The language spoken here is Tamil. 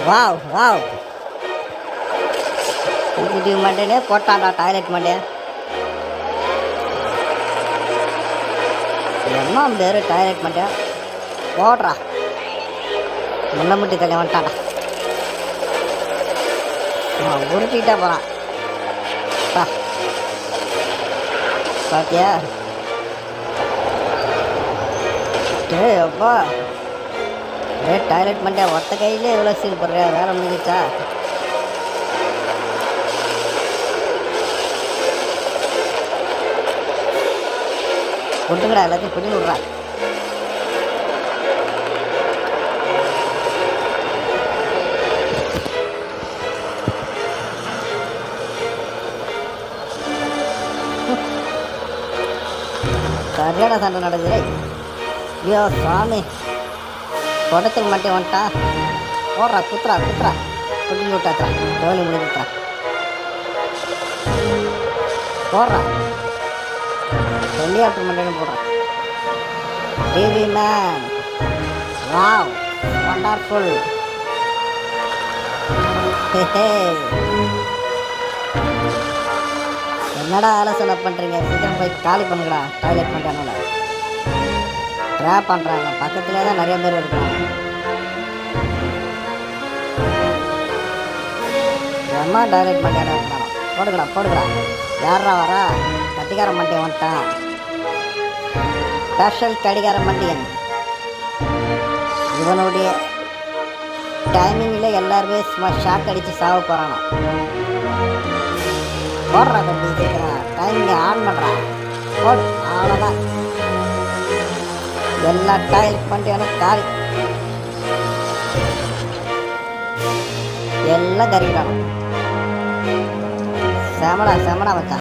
வாவ் வாவ் சிசிடிவி மண்டே போட்டான்டா டாய்லெட் மண்டே. என்ன பேர் டாய்லெட் மண்டே போடுறா. முன்னமுட்டி தள்ளி வந்துட்டான்டா. உருட்டிகிட்டே போகிறான் பாத்தியா. அப்பா டாய்லெட் மண்டே ஒத்த கையிலே எவ்வளோ சீல் போடுற. வேலை முடிஞ்சிச்சா? விட்டுங்கடா, எல்லாத்தையும் பிடிங்கி விட்றா. சரியான சண்டை நடக்குது. ஐயோ சுவாமி, தொடத்துக்கு மட்டும் வந்துட்டா. போடுறா, குத்துறா குத்துறா, பிடிங்கி விட்டாச்சா. டோலி முடிஞ்சுட்டா. போடுறா, ஹெலிகாப்டர் மட்டும் போடுறான். TV man, wow wonderful. என்னடா ஆலோசனை பண்ணுறீங்க? சீக்கிரம் போய் காலி பண்ணுங்கடா. டாய்லெட் பண்ணுறாங்கல்ல, ட்ராப் பண்ணுறாங்க. பக்கத்துலேயே தான் நிறைய பேர் இருக்கிறாங்க. அம்மா டாய்லெட் பண்ணியாடா இருக்கிறான். போடுங்கடா போடுங்கடா. யாரா வரா? கட்டிக்கார மண்டியன் வந்துட்டான். ஸ்பெஷல் கடிகார மண்டியன். இவனுடைய டைமிங்கில் எல்லாருமே சும்மா ஷாக் அடித்து சாவ போகிறானோ. போடுறா தம்பி, சீக்கிரம் டைமிங்கை ஆன் பண்ணுறான். போடு, அவ்வளோதான். எல்லா டாய்லெட் பண்ணிட்டு காலி. எல்லாம் கறிக்கிறான். செமடா செமடா வச்சான்.